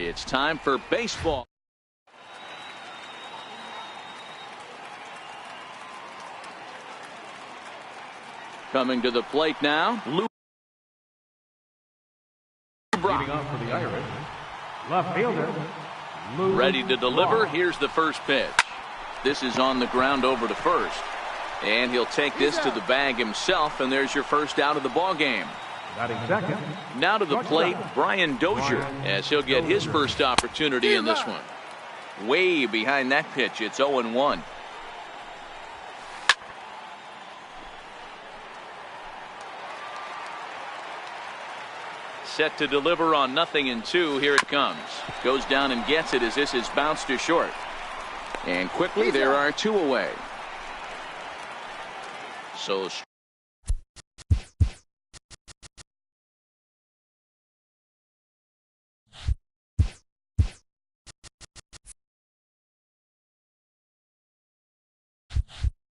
It's time for baseball. Coming to the plate now, Leading off for the Irish, left fielder, ready to deliver. Here's the first pitch. This is on the ground over to first. And he'll take this to the bag himself, and there's your first out of the ball game. Second. Now to the plate, Brian Dozier, as he'll get his first opportunity in this one. Way behind that pitch, it's 0-1. Set to deliver on 0-2. Here it comes. Goes down and gets it as this is bounced to short. And quickly there are 2 away. So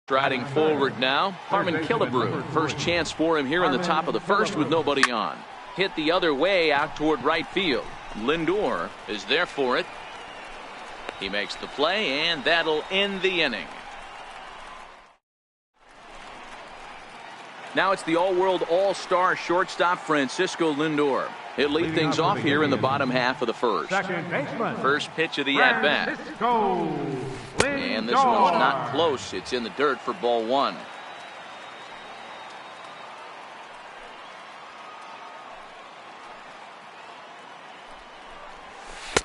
striding forward now, Harmon Killebrew. First chance for him here in the top of the first with nobody on. Hit the other way out toward right field. Lindor is there for it. He makes the play, and that'll end the inning. Now it's the all-world all-star shortstop Francisco Lindor. He'll lead things off here in the bottom half of the first. First pitch of the at-bat. And this one's not close. It's in the dirt for ball 1.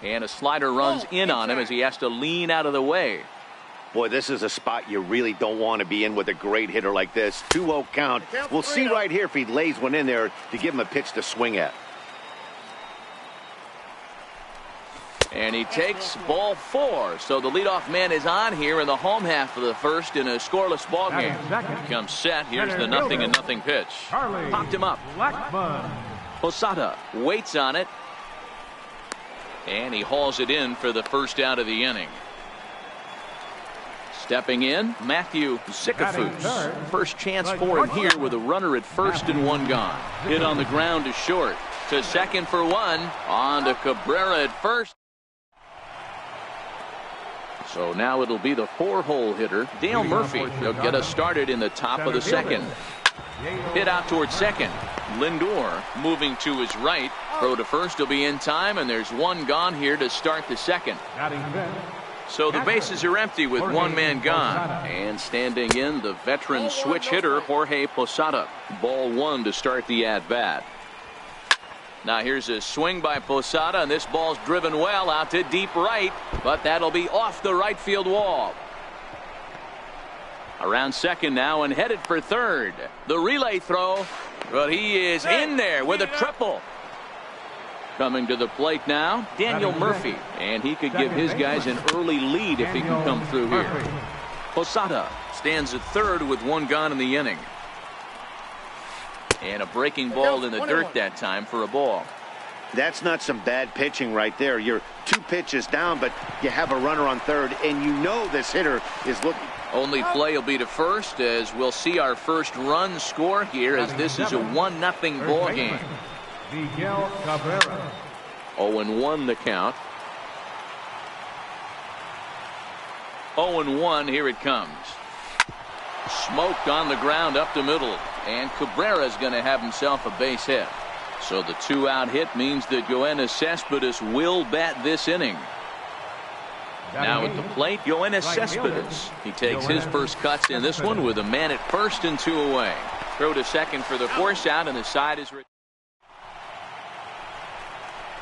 And a slider runs in on him as he has to lean out of the way. Boy, this is a spot you really don't want to be in with a great hitter like this. 2-0 count. We'll see right here if he lays one in there to give him a pitch to swing at. And he takes ball 4. So the leadoff man is on here in the home half of the first in a scoreless ball game. Comes set. Here's the 0-0 pitch. Popped him up. Posada waits on it. And he hauls it in for the first out of the inning. Stepping in, Matthew Zickafoose. First chance for him here with a runner at first and 1 gone. Hit on the ground to short. To second for 1. On to Cabrera at first. So now it'll be the 4-hole hitter, Dale Murphy. He'll get us started in the top of the second. Hit out towards second. Lindor moving to his right. Throw to first will be in time, and there's 1 gone here to start the second. So the bases are empty with 1 man gone. And standing in, the veteran switch hitter, Jorge Posada. Ball 1 to start the at-bat. Now here's a swing by Posada, and this ball's driven well out to deep right, but that'll be off the right field wall. Around second now and headed for third. The relay throw, but he is in there with a triple. Coming to the plate now, Daniel Murphy, and he could give his guys an early lead if he can come through here. Posada stands at third with 1 gone in the inning. And a breaking ball in the dirt that time for a ball. That's not some bad pitching right there. You're 2 pitches down, but you have a runner on third, and you know this hitter is looking. Only play will be to first as we'll see our first run score here as this is a 1-0 ball game. 0-1 the count. 0-1, here it comes. Smoked on the ground up the middle, and Cabrera's going to have himself a base hit. So the 2-out hit means that Yoenis Cespedes will bat this inning. Now at the plate, Yoenis Cespedes. He takes his first cuts in this one with a man at first and 2 away. Throw to second for the force out, and the side is.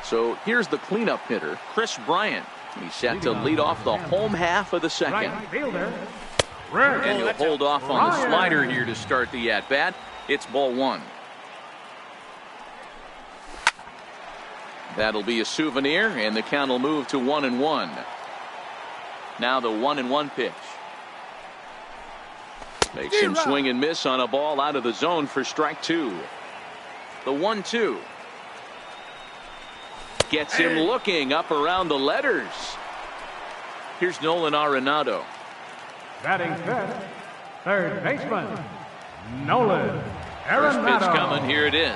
So here's the cleanup hitter, Chris Bryant. He's set to lead off the home half of the second. And he'll hold off on the slider here to start the at-bat. It's ball 1. That'll be a souvenir, and the count will move to 1-1. Now the 1-1 pitch. Makes him swing and miss on a ball out of the zone for strike 2. The 1-2. Gets him looking up around the letters. Here's Nolan Arenado. Batting fifth, third baseman, Nolan Arenado. First pitch coming, here it is.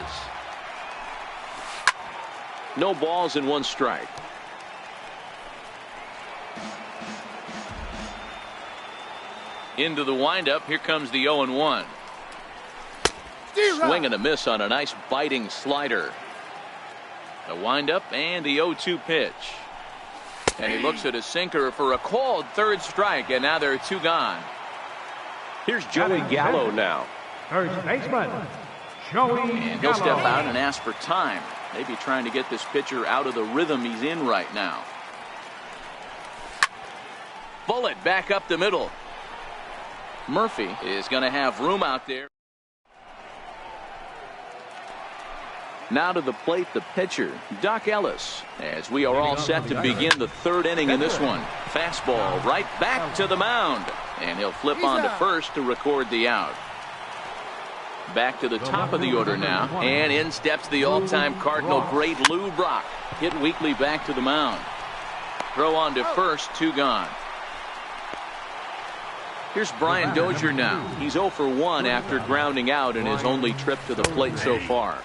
No balls and 1 strike. Into the windup. Here comes the 0-1. Swing and a miss on a nice biting slider. The windup and the 0-2 pitch. And he looks at a sinker for a called third strike, and now there are 2 gone. Here's Joey Gallo now. Third baseman, Joey And he'll step out and ask for time. Maybe trying to get this pitcher out of the rhythm he's in right now. Bullet back up the middle. Murphy is going to have room out there. Now to the plate, the pitcher, Doc Ellis, as we are all set to begin the 3rd inning in this one. Fastball right back to the mound, and he'll flip on to first to record the out. Back to the top of the order now, and in steps the all-time Cardinal great Lou Brock. Hit weakly back to the mound. Throw on to first, 2 gone. Here's Brian Dozier now. He's 0 for 1 after grounding out in his only trip to the plate so far.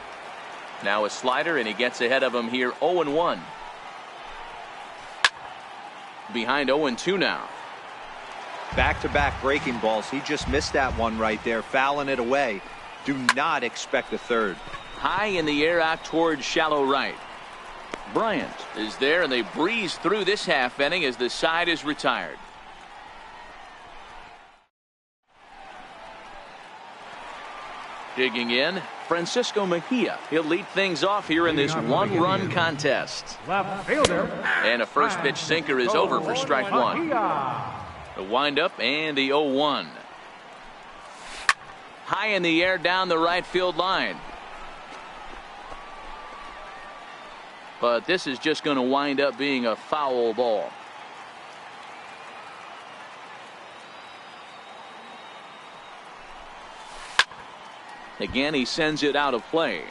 Now a slider, and he gets ahead of him here, 0-1. Behind 0-2 now. Back-to-back breaking balls. He just missed that one right there, fouling it away. Do not expect a third. High in the air out towards shallow right. Bryant is there, and they breeze through this half inning as the side is retired. Digging in, Francisco Mejia. He'll lead things off here in this 1-run contest. Left fielder. And a first pitch sinker is over for strike 1. The windup and the 0-1. High in the air down the right field line. But this is just going to wind up being a foul ball. Again, he sends it out of play.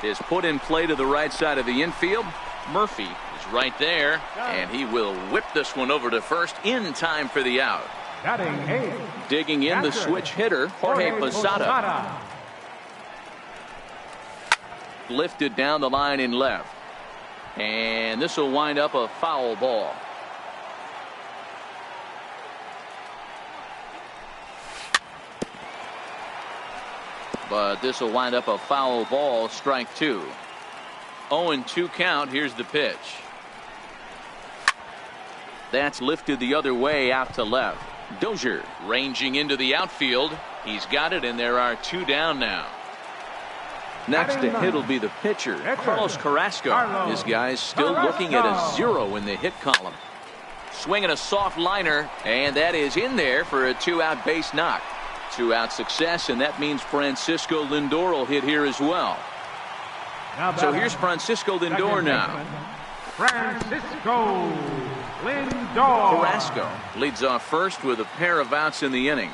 Is put in play to the right side of the infield. Murphy is right there, and he will whip this one over to first in time for the out. Digging in the switch hitter, Jorge Posada. Lifted down the line in left. And this will wind up a foul ball. But this will wind up a foul ball, strike 2. 0-2 count. Here's the pitch. That's lifted the other way out to left. Dozier ranging into the outfield. He's got it, and there are 2 down now. Next to hit will be the pitcher, Carlos Carrasco. This guy's still looking at a 0 in the hit column. Swinging a soft liner, and that is in there for a 2-out base knock. 2-out success, and that means Francisco Lindor will hit here as well. So here's Francisco Lindor now. Francisco Lindor. Carrasco leads off first with a pair of outs in the inning.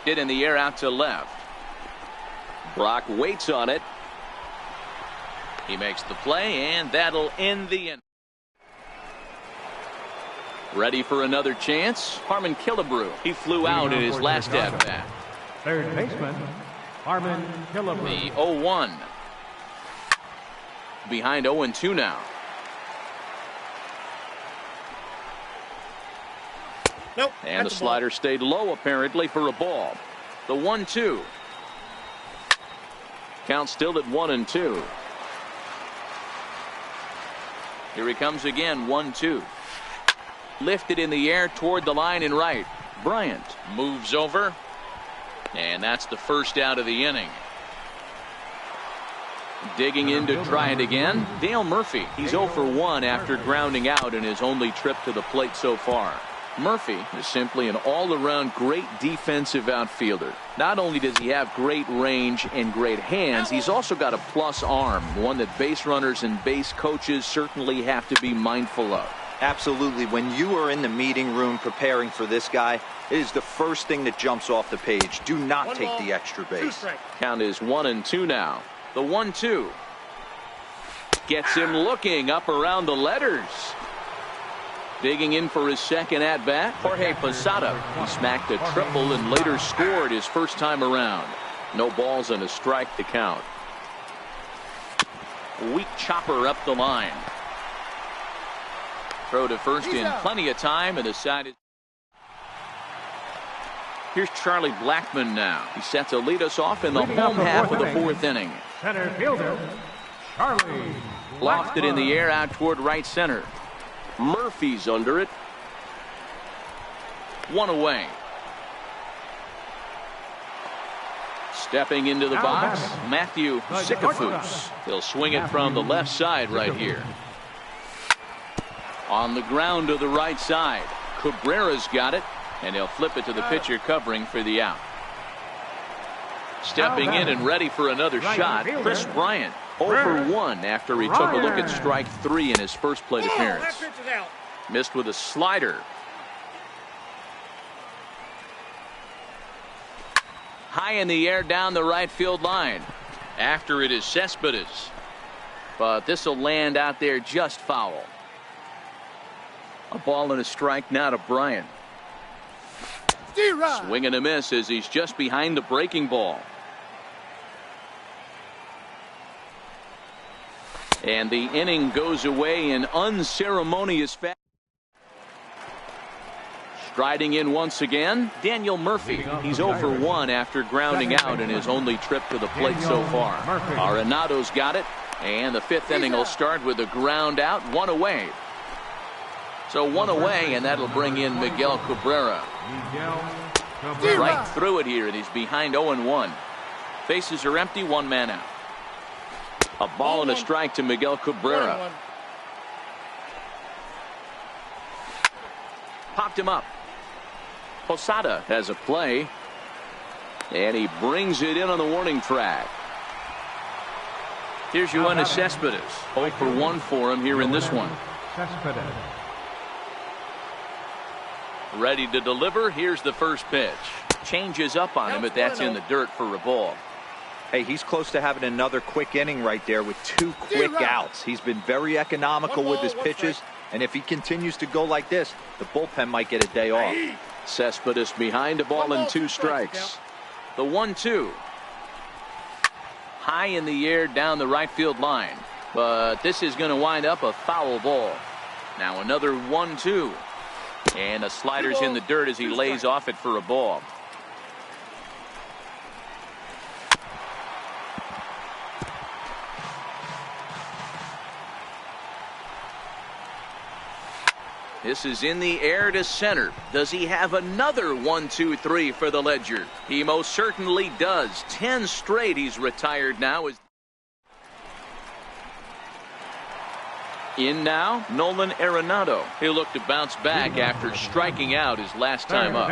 Hit in the air out to left. Brock waits on it. He makes the play, and that'll end the inning. Ready for another chance? Harmon Killebrew. He flew out in his last at bat. Third baseman, Harmon Killebrew. The 0-1. Behind 0-2 now. Nope. And the slider stayed low apparently for a ball. The 1-2. Count still at 1-2. Here he comes again, 1-2. Lifted in the air toward the line in right. Bryant moves over. And that's the first out of the inning. Digging in to try it again, Dale Murphy. He's 0 for 1 after grounding out in his only trip to the plate so far. Murphy is simply an all-around great defensive outfielder. Not only does he have great range and great hands, he's also got a plus arm, one that base runners and base coaches certainly have to be mindful of. Absolutely. When you are in the meeting room preparing for this guy, it is the first thing that jumps off the page. Do not take the extra base. Count is 1-2 now. The 1-2 gets him looking up around the letters. Digging in for his second at-bat, Jorge Posada. He smacked a triple and later scored his first time around. No balls and a strike to count. Weak chopper up the line. Throw to first in plenty of time, and the side is. Here's Charlie Blackmon now. He set to lead us off in the home half of the fourth inning. Center fielder, Charlie. Lofted in the air out toward right center. Murphy's under it. One away. Stepping into the box, Matthew Sikafus. He'll swing it from the left side right here. On the ground to the right side. Cabrera's got it, and he'll flip it to the pitcher covering for the out. Stepping in and ready for another shot, Chris Bryant. 0 for 1 after he took a look at strike 3 in his first plate appearance. Missed with a slider. High in the air down the right field line. After it is Cespedes. But this will land out there just foul. A ball and a strike now to Bryant. Swing and a miss as he's just behind the breaking ball. And the inning goes away in unceremonious fashion. Striding in once again, Daniel Murphy. He's 0 for 1 after grounding out in his only trip to the plate so far. Arenado's got it, and the fifth inning will start with a ground out, 1 away. So 1 away, and that'll bring in Miguel Cabrera. Right through it here, and he's behind 0-1. Bases are empty, 1 man out. A ball and a strike to Miguel Cabrera. Popped him up. Posada has a play. And he brings it in on the warning track. Here's Yoenis Cespedes. 0 for 1 for him here in this one. Ready to deliver. Here's the first pitch. Changes up on him, but that's in the dirt for a ball. Hey, he's close to having another quick inning right there with 2 quick outs. He's been very economical with his pitches, and if he continues to go like this, the bullpen might get a day off. Cespedes behind, a ball and 2 strikes. The 1-2. High in the air down the right field line, but this is going to wind up a foul ball. Now another 1-2. And the slider's in the dirt as he lays off it for a ball. This is in the air to center. Does he have another 1-2-3 for the ledger? He most certainly does. 10 straight. He's retired now. In now, Nolan Arenado. He'll look to bounce back after striking out his last time up.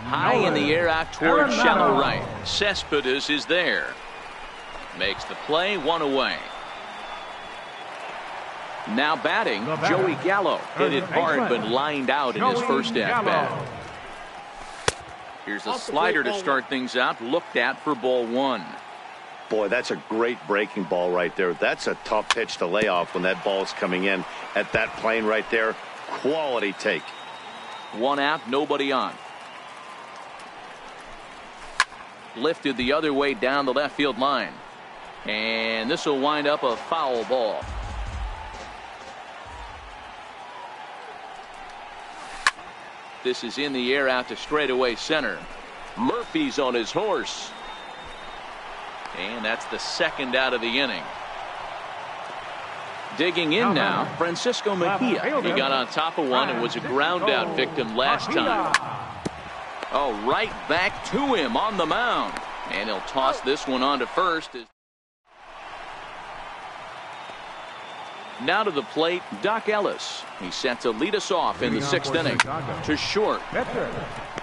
High in the air out toward shallow right. Cespedes is there. Makes the play, 1 away. Now batting, Joey Gallo. Hit it hard but lined out in his first at-bat. Here's a slider to start things out. Looked at for ball 1. Boy, that's a great breaking ball right there. That's a tough pitch to lay off when that ball's coming in at that plane right there. Quality take. 1 out, nobody on. Lifted the other way down the left field line. And this will wind up a foul ball. This is in the air out to straightaway center. Murphy's on his horse. And that's the second out of the inning. Digging in now, Francisco Mejia. He got on top of one and was a ground out victim last time. Oh, right back to him on the mound. And he'll toss this one on to first. Now to the plate, Doc Ellis. He's set to lead us off in the 6th inning. To short.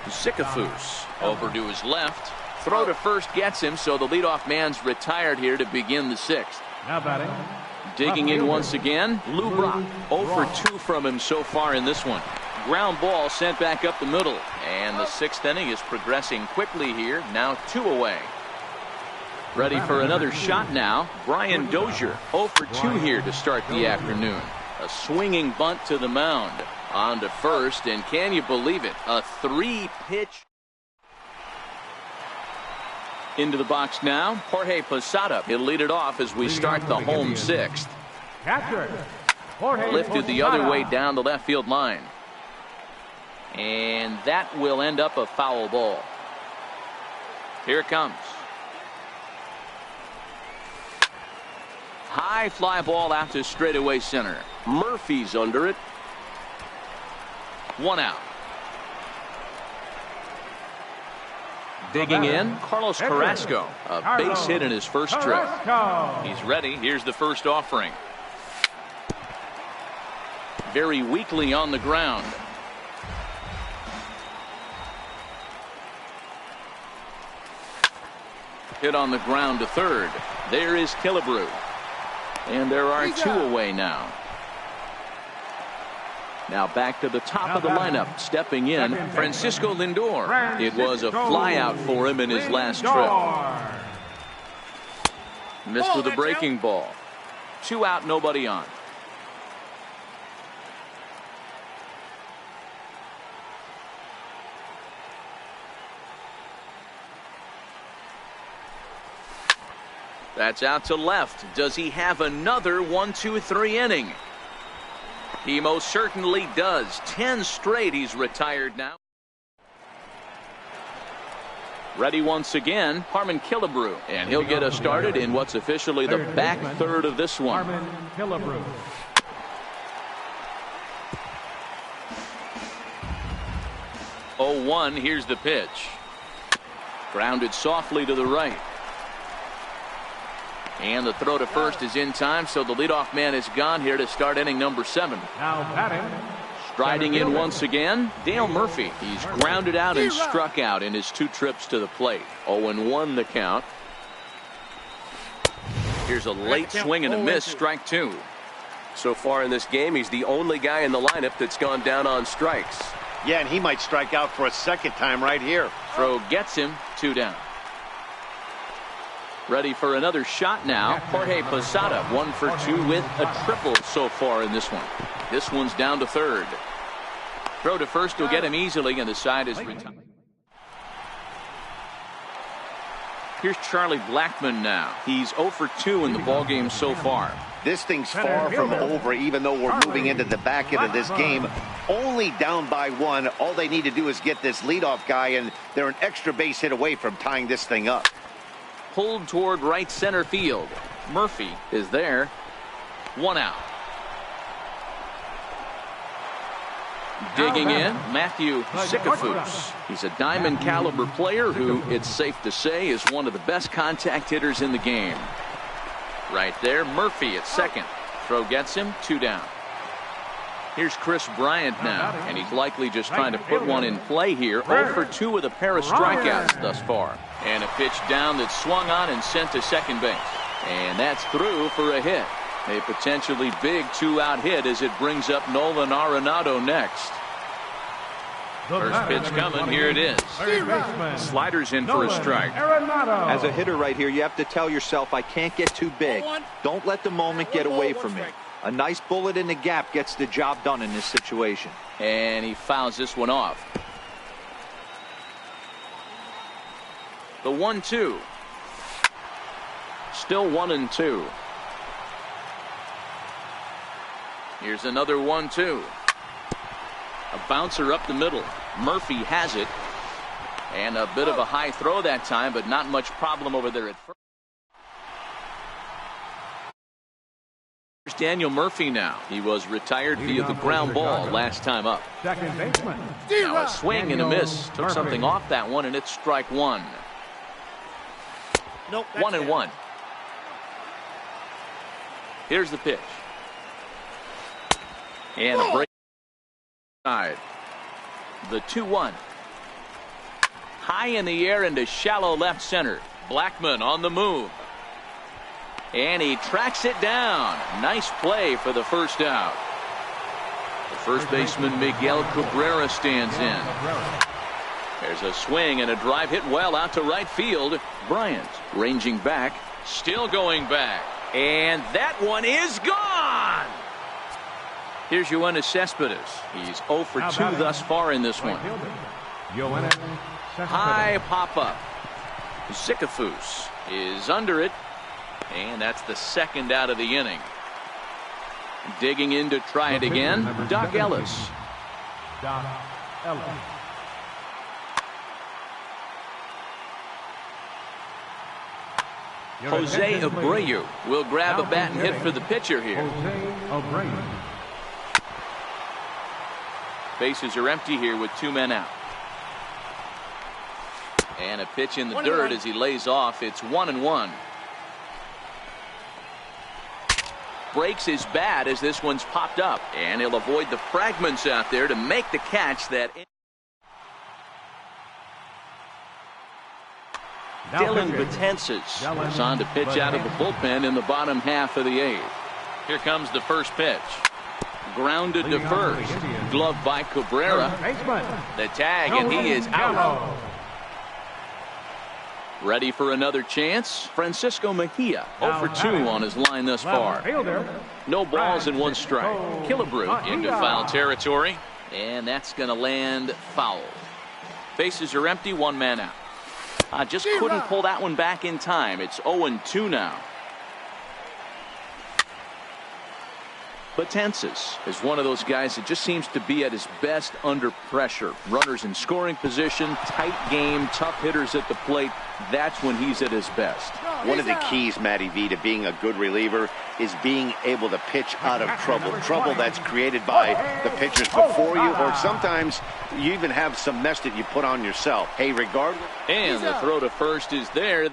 Sikafus over to his left. Throw to first gets him, so the leadoff man's retired here to begin the 6th. Now batting. Digging in once again, Lou Brock. 0 for 2 from him so far in this one. Ground ball sent back up the middle. And the 6th inning is progressing quickly here. Now 2 away. Ready for another shot now, Brian Dozier. 0 for 2 here to start the afternoon. A swinging bunt to the mound. On to first, and can you believe it? A 3-pitch. Into the box now, Jorge Posada. He'll lead it off as we start the home sixth. Catcher, Jorge Lifted the Posada. other way down the left field line. And that will end up a foul ball. Here it comes. High fly ball out to straightaway center. Murphy's under it. 1 out. Digging in, Carlos Carrasco. A base hit in his first trip. He's ready. Here's the first offering. Very weakly on the ground. Hit on the ground to third. There is Killebrew. And there are 2 away now. Now back to the top of the lineup. Stepping in, Francisco Lindor. It was a flyout for him in his last trip. Missed with a breaking ball. 2 out, nobody on. That's out to left. Does he have another 1-2-3 inning? He most certainly does. 10 straight. He's retired now. Ready once again, Harmon Killebrew. And he'll get us started in what's officially the back third of this one. Harmon Killebrew. Oh, 1. Here's the pitch. Grounded softly to the right. And the throw to first is in time, so the leadoff man is gone here to start inning number 7. Now batting. Striding in once again, Dale Murphy. He's grounded out and struck out in his 2 trips to the plate. 0-1 the count. Here's a late swing and a miss, strike 2. So far in this game, he's the only guy in the lineup that's gone down on strikes. Yeah, and he might strike out for a second time right here. Throw gets him, 2 down. Ready for another shot now. Jorge Posada, 1 for 2 with a triple so far in this one. This one's down to third. Throw to first will get him easily, and the side is retired. Here's Charlie Blackmon now. He's 0 for 2 in the ballgame so far. This thing's far from over, even though we're moving into the back end of this game. Only down by 1. All they need to do is get this leadoff guy, and they're an extra base hit away from tying this thing up. Pulled toward right center field. Murphy is there. 1 out. Digging in, Matthew Sikafus. He's a diamond caliber player who, it's safe to say, is one of the best contact hitters in the game. Right there, Murphy at second. Throw gets him, 2 down. Here's Chris Bryant now, and he's likely just trying to put one in play here. 0 for 2 with a pair of strikeouts thus far. And a pitch down that swung on and sent to second base. And that's through for a hit. A potentially big 2-out hit as it brings up Nolan Arenado next. First pitch coming, here it is. Sliders in for a strike. As a hitter right here, you have to tell yourself, I can't get too big. Don't let the moment get away from me. A nice bullet in the gap gets the job done in this situation. And he fouls this one off. The 1-2. Still 1-2. Here's another 1-2. A bouncer up the middle. Murphy has it. And a bit of a high throw that time, but not much problem over there at first. Here's Daniel Murphy now. He was retired via the ground ball last time up. Second baseman. Now a swing and a miss. Took something off that one, and it's strike 1. Nope. 1-1. Here's the pitch. And a break side. The 2-1. High in the air into shallow left center. Blackmon on the move. And he tracks it down. Nice play for the first out. The first baseman Miguel Cabrera stands in. There's a swing and a drive hit well out to right field. Bryant ranging back. Still going back. And that one is gone. Here's Yoenis Cespedes. He's 0 for 2 thus far in this one. High pop-up. Zicafus is under it, and that's the second out of the inning. Digging in to try it again, Doc Ellis. Doc Ellis. Jose Abreu will grab a bat and hit for the pitcher here. Bases are empty here with 2 men out. And a pitch in the dirt as he lays off. It's 1-1. Breaks his bat as this one's popped up, and he'll avoid the fragments out there to make the catch. That Dylan Betances is on to pitch out of the bullpen in the bottom half of the 8th. Here comes the first pitch. Grounded to first. Glove by Cabrera. The tag, and he is out. Ready for another chance. Francisco Mejia 0 for 2 on his line thus far. No balls and 1 strike. Killebrew into foul territory, and that's going to land foul. Bases are empty, 1 man out. Just couldn't pull that one back in time. It's 0-2 now. Betances is one of those guys that just seems to be at his best under pressure. Runners in scoring position, tight game, tough hitters at the plate. That's when he's at his best. One of the keys, Matty V, to being a good reliever is being able to pitch out of trouble. Trouble that's created by the pitchers before you, or sometimes you even have some mess that you put on yourself. Hey, regardless. And the throw to first is there.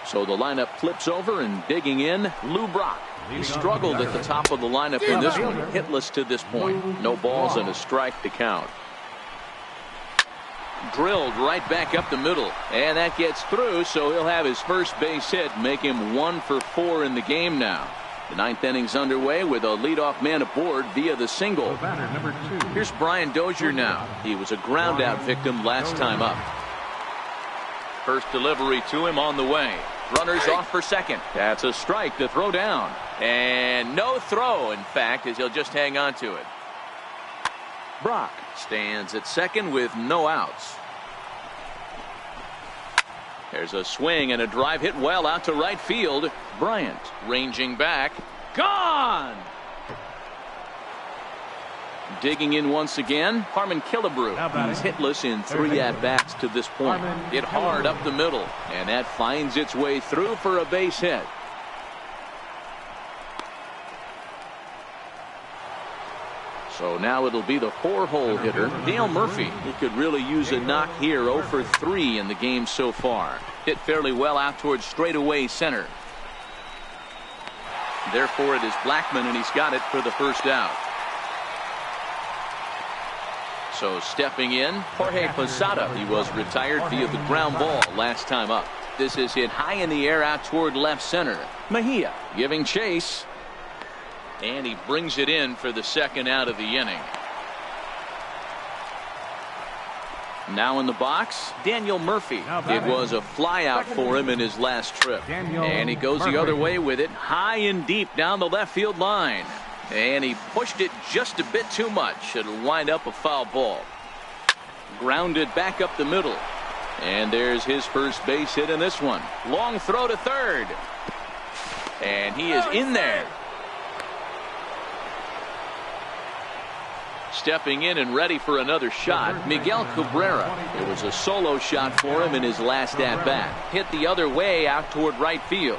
So the lineup flips over, and digging in, Lou Brock. He struggled at the top of the lineup in this one, hitless to this point. No balls and a strike to count. Drilled right back up the middle, and that gets through, so he'll have his first base hit, make him 1 for 4 in the game now. The 9th inning's underway with a leadoff man aboard via the single. Here's Brian Dozier now. He was a ground out victim last time up. First delivery to him on the way. Runners off for second. That's a strike to throw down. And no throw, in fact, as he'll just hang on to it. Brock stands at second with no outs. There's a swing and a drive hit well out to right field. Bryant ranging back. Gone! Digging in once again, Harmon Killebrew. He's hitless in 3 at-bats to this point. Hit hard up the middle, and that finds its way through for a base hit. So now it'll be the 4-hole hitter, Dale Murphy. He could really use a knock here. 0 for 3 in the game so far. Hit fairly well out towards straightaway center. Therefore, it is Blackman, and he's got it for the first out. So stepping in, Jorge Posada. He was retired via the ground ball last time up. This is hit high in the air out toward left center. Mejia giving chase. And he brings it in for the second out of the inning. Now in the box, Daniel Murphy. It was a fly out for him in his last trip. And he goes the other way with it, high and deep down the left field line. And he pushed it just a bit too much. It'll wind up a foul ball. Grounded back up the middle. And there's his first base hit in this one. Long throw to third. And he is in there. Stepping in and ready for another shot, Miguel Cabrera. It was a solo shot for him in his last at-bat. Hit the other way out toward right field.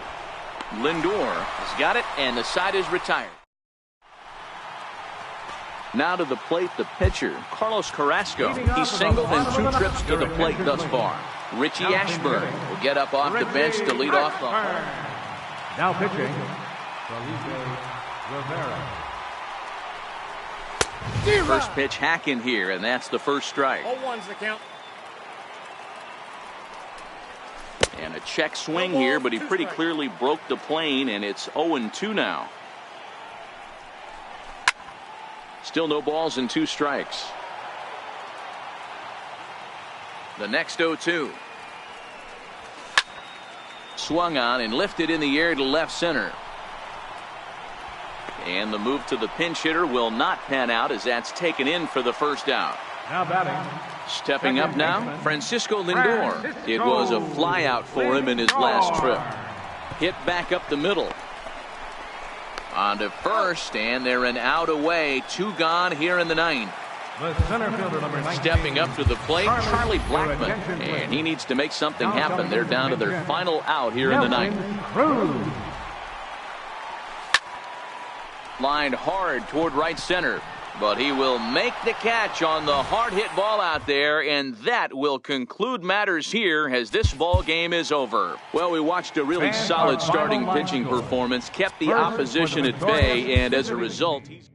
Lindor has got it, and the side is retired. Now to the plate, the pitcher, Carlos Carrasco. He's singled in 2 trips to the plate thus far. Richie Ashburn will get up off the bench to lead off the home. Now pitching, Felipe Rivera. First pitch hacking here, and that's the first strike. 0-1's the count. And a check swing here, but he pretty clearly broke the plane, and it's 0-2 now. Still no balls and 2 strikes. The next 0-2. Swung on and lifted in the air to left center. And the move to the pinch hitter will not pan out as that's taken in for the first out. Now batting. Stepping up now, Francisco Lindor. It was a fly out for him in his last trip. Hit back up the middle. On to first, and they're an out away. 2 gone here in the 9th. The center fielder, number 19. Stepping up to the plate, Charlie Blackmon. And he needs to make something happen. They're down to their final out here in the 9th. Lined hard toward right center. But he will make the catch on the hard hit ball out there, and that will conclude matters here as this ball game is over. Well, we watched a really solid starting pitching performance, kept the opposition at bay, and as a result, he's